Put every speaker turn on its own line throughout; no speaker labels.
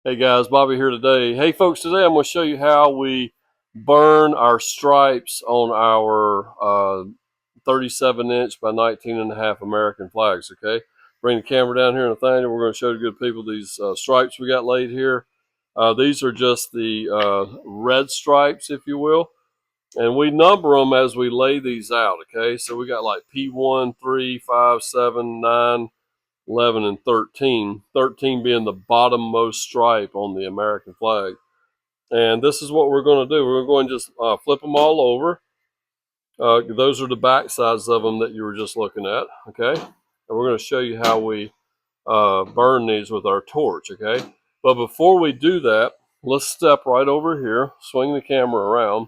Hey guys, Bobby here today. Hey folks, today I'm going to show you how we burn our stripes on our 37-inch by 19.5 American flags, okay? Bring the camera down here, Nathaniel. We're going to show the good people these stripes we got laid here. These are just the red stripes, if you will. And we number them as we lay these out, okay? So we got like P1, 3, 5, 7, 9, 11, and 13. 13 being the bottommost stripe on the American flag. And this is what we're going to do. We're going to just flip them all over. Those are the back sides of them that you were just looking at, okay? And we're going to show you how we burn these with our torch, okay? But before we do that, let's step right over here, swing the camera around.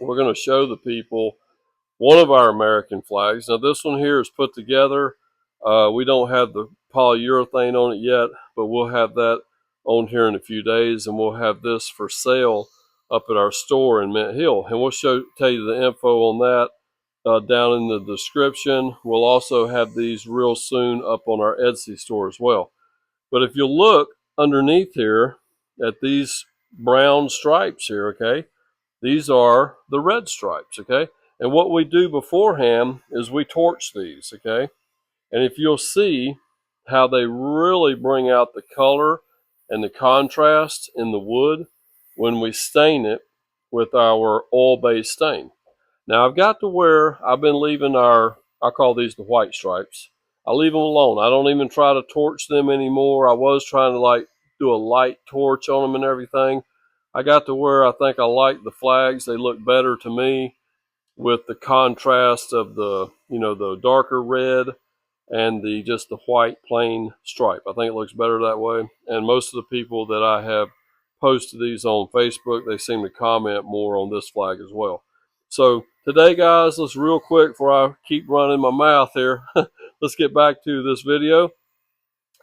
We're going to show the people one of our American flags. Now this one here is put together. We don't have the polyurethane on it yet, but we'll have that on here in a few days, and we'll have this for sale up at our store in Mint Hill. And we'll tell you the info on that down in the description. We'll also have these real soon up on our Etsy store as well. But if you look underneath here at these brown stripes here, okay, these are the red stripes, okay? And what we do beforehand is we torch these, okay? And if you'll see how they really bring out the color and the contrast in the wood when we stain it with our oil-based stain. Now I've got to where I've been leaving I call these the white stripes. I leave them alone. I don't even try to torch them anymore. I was trying to like do a light torch on them and everything. I got to where I think I like the flags. They look better to me with the contrast of the, the darker red and just the white plain stripe. I think it looks better that way. And most of the people that I have posted these on Facebook, they seem to comment more on this flag as well. So today, guys, let's real quick before I keep running my mouth here, let's get back to this video.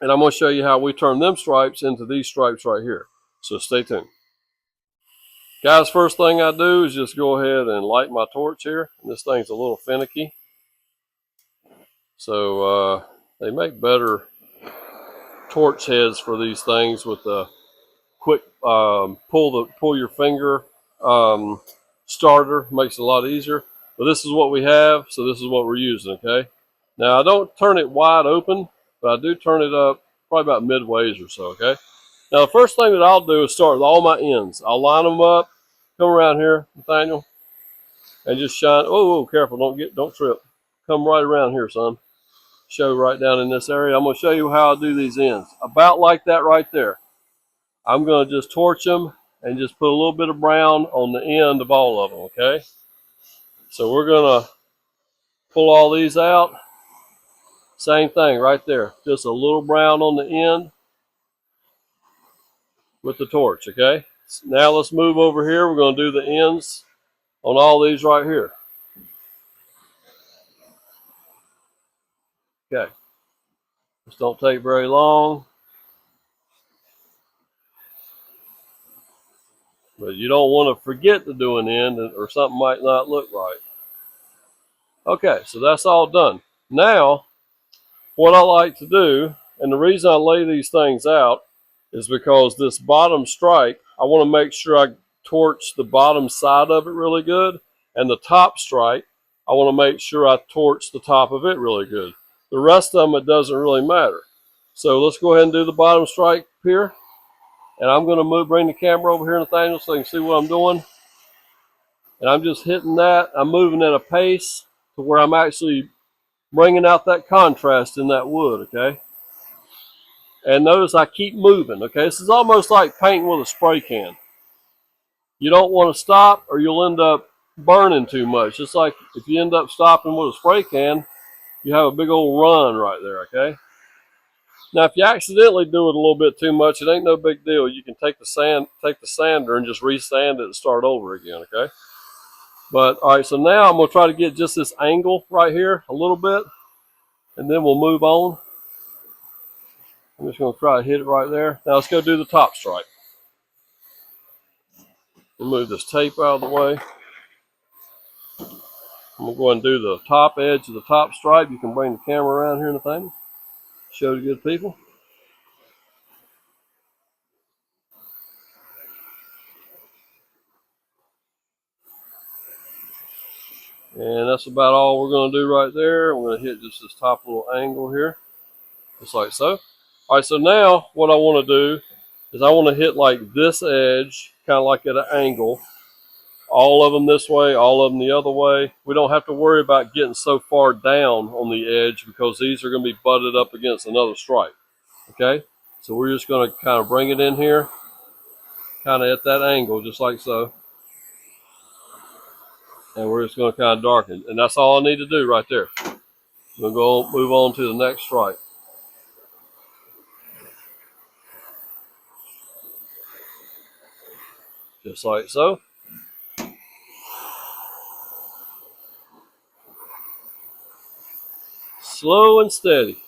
And I'm going to show you how we turn them stripes into these stripes right here. So stay tuned. Guys, first thing I do is just go ahead and light my torch here. And this thing's a little finicky. So they make better torch heads for these things with the quick pull your finger starter. Makes it a lot easier. But this is what we have, so this is what we're using, okay? Now, I don't turn it wide open, but I do turn it up probably about midways or so, okay? Now, the first thing that I'll do is start with all my ends. I'll line them up. Come around here, Nathaniel, and just shine. Oh, careful, don't trip. Come right around here, son. Show right down in this area. I'm going to show you how I do these ends. About like that right there. I'm going to just torch them and just put a little bit of brown on the end of all of them, okay? So we're going to pull all these out. Same thing right there. Just a little brown on the end with the torch, okay? Now let's move over here. We're going to do the ends on all these right here. Okay. This don't take very long. But you don't want to forget to do an end or something might not look right. Okay, so that's all done. Now, what I like to do, and the reason I lay these things out, is because this bottom stripe, I want to make sure I torch the bottom side of it really good, and the top stripe, I want to make sure I torch the top of it really good. The rest of them, it doesn't really matter. So let's go ahead and do the bottom stripe here. And I'm going to bring the camera over here, Nathaniel, so you can see what I'm doing. And I'm just hitting that. I'm moving at a pace to where I'm actually bringing out that contrast in that wood, okay? And notice I keep moving, okay? This is almost like painting with a spray can. You don't want to stop or you'll end up burning too much. Just like if you end up stopping with a spray can, you have a big old run right there, okay? Now, if you accidentally do it a little bit too much, it ain't no big deal. You can take the sander and just re-sand it and start over again, okay? But, all right, so now I'm going to try to get just this angle right here a little bit, and then we'll move on. I'm just going to try to hit it right there. Now, let's go do the top stripe. We'll move this tape out of the way. I'm going to go and do the top edge of the top stripe. You can bring the camera around here, Nathaniel. Show the good people. And that's about all we're going to do right there. I'm going to hit just this top little angle here, just like so. All right, so now what I want to do is I want to hit like this edge, kind of like at an angle. All of them this way, all of them the other way. We don't have to worry about getting so far down on the edge because these are going to be butted up against another stripe. Okay, so we're just going to kind of bring it in here, kind of at that angle, just like so. And we're just going to kind of darken. And that's all I need to do right there. We'll go move on to the next stripe. Just like so. Slow and steady.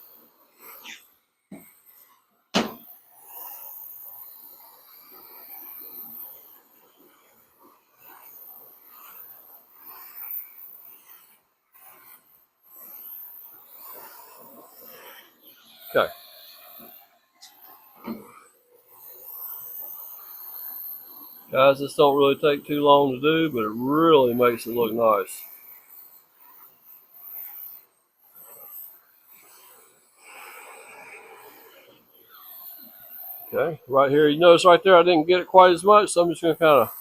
Okay. Guys, this don't really take too long to do, but it really makes it look nice. Okay, right here, you notice right there I didn't get it quite as much, so I'm just going to kind of,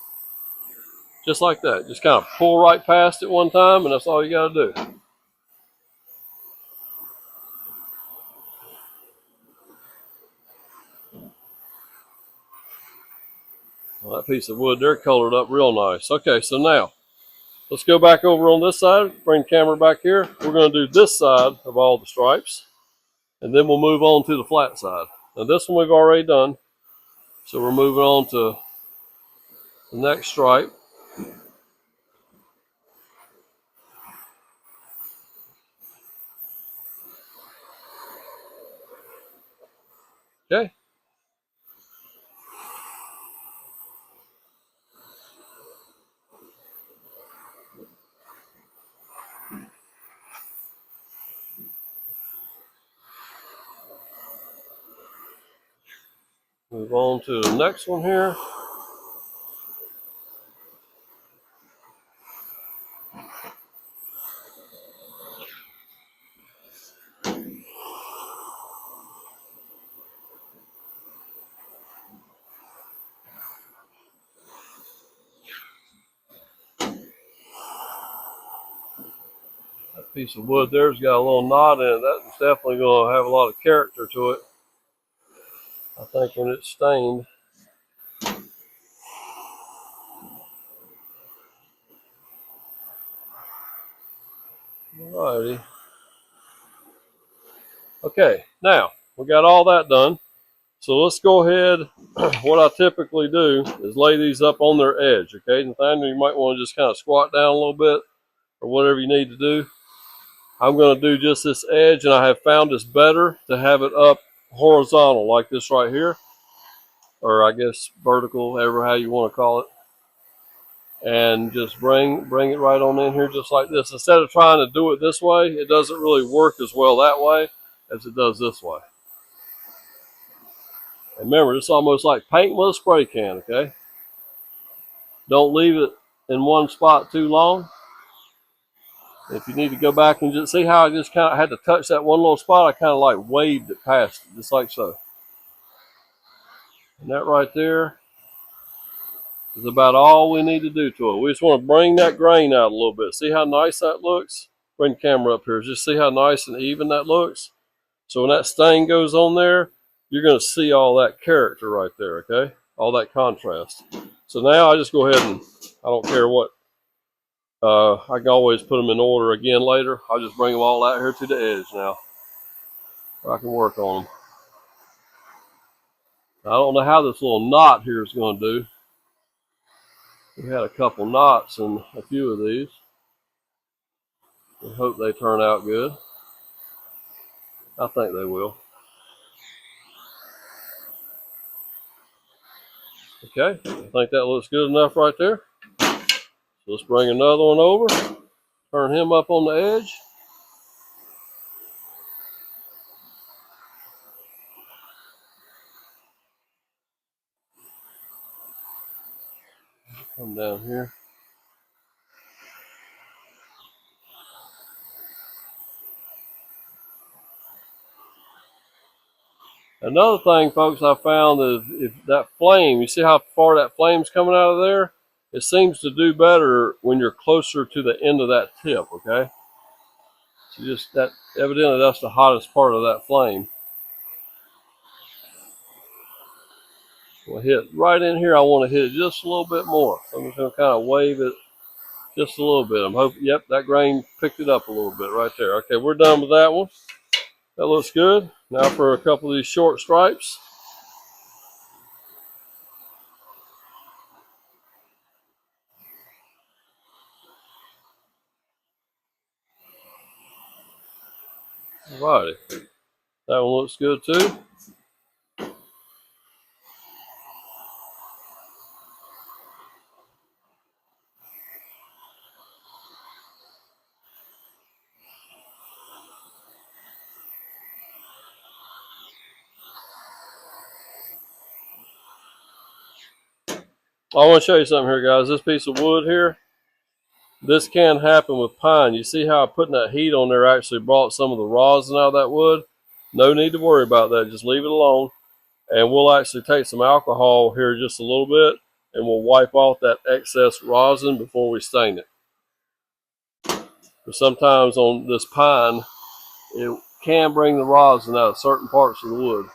just like that, just kind of pull right past it one time, and that's all you got to do. Well, that piece of wood there colored up real nice. Okay, so now, let's go back over on this side, bring the camera back here. We're going to do this side of all the stripes, and then we'll move on to the flat side. Now this one we've already done, so we're moving on to the next stripe. Okay. Move on to the next one here. That piece of wood there's got a little knot in it. That's definitely going to have a lot of character to it, I think, when it's stained. Alrighty. Okay, now we got all that done. So let's go ahead. What I typically do is lay these up on their edge. Okay, Nathaniel, you might want to just kind of squat down a little bit or whatever you need to do. I'm going to do just this edge, and I have found it's better to have it up horizontal like this right here, or I guess vertical, whatever how you want to call it. And just bring it right on in here just like this. Instead of trying to do it this way, it doesn't really work as well that way as it does this way. And remember, it's almost like painting with a spray can, okay? Don't leave it in one spot too long. If you need to go back and just see how I just kind of had to touch that one little spot, I kind of like waved it past it, just like so. And that right there is about all we need to do to it. We just want to bring that grain out a little bit. See how nice that looks? Bring the camera up here. Just see how nice and even that looks. So when that stain goes on there, you're going to see all that character right there, okay? All that contrast. So now I just go ahead and, I don't care what, I can always put them in order again later. I'll just bring them all out here to the edge now. I can work on them. I don't know how this little knot here is going to do. We had a couple knots in a few of these. I hope they turn out good. I think they will. Okay, I think that looks good enough right there. So let's bring another one over. Turn him up on the edge. Come down here. Another thing, folks, I found is if that flame, you see how far that flame's coming out of there? It seems to do better when you're closer to the end of that tip, okay? So just that, evidently that's the hottest part of that flame. We'll hit right in here. I want to hit it just a little bit more. So I'm just going to kind of wave it just a little bit. I'm hoping, yep, that grain picked it up a little bit right there. Okay, we're done with that one. That looks good. Now for a couple of these short stripes. Alrighty, that one looks good too. I want to show you something here, guys. This piece of wood here, this can happen with pine. You see how putting that heat on there actually brought some of the rosin out of that wood? No need to worry about that. Just leave it alone. And we'll actually take some alcohol here just a little bit, and we'll wipe off that excess rosin before we stain it. But sometimes on this pine, it can bring the rosin out of certain parts of the wood.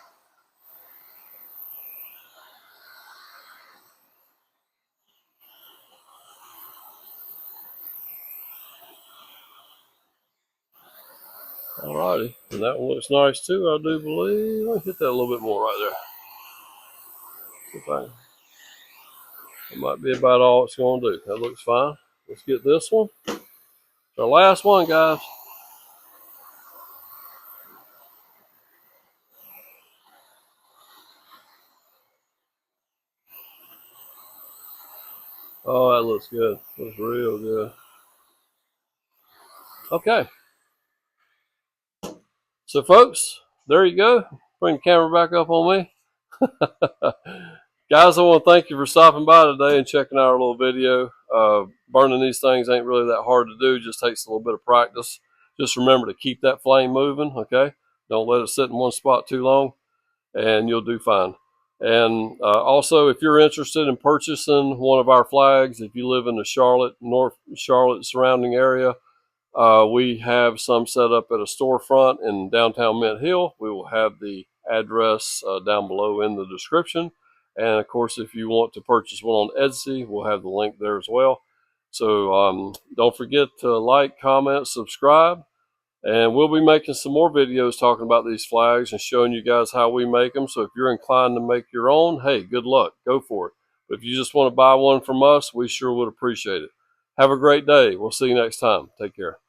Alrighty, and that one looks nice too, I do believe. Let me hit that a little bit more right there. That might be about all it's going to do. That looks fine. Let's get this one. It's our last one, guys. Oh, that looks good. Looks real good. Okay. So, folks, there you go. Bring the camera back up on me. Guys, I want to thank you for stopping by today and checking out our little video. Burning these things ain't really that hard to do. It just takes a little bit of practice. Just remember to keep that flame moving, okay? Don't let it sit in one spot too long, and you'll do fine. And also, if you're interested in purchasing one of our flags, if you live in the Charlotte, North Charlotte surrounding area, we have some set up at a storefront in downtown Mint Hill. We will have the address down below in the description. And of course, if you want to purchase one on Etsy, we'll have the link there as well. So don't forget to like, comment, subscribe. And we'll be making some more videos talking about these flags and showing you guys how we make them. So if you're inclined to make your own, hey, good luck. Go for it. But if you just want to buy one from us, we sure would appreciate it. Have a great day. We'll see you next time. Take care.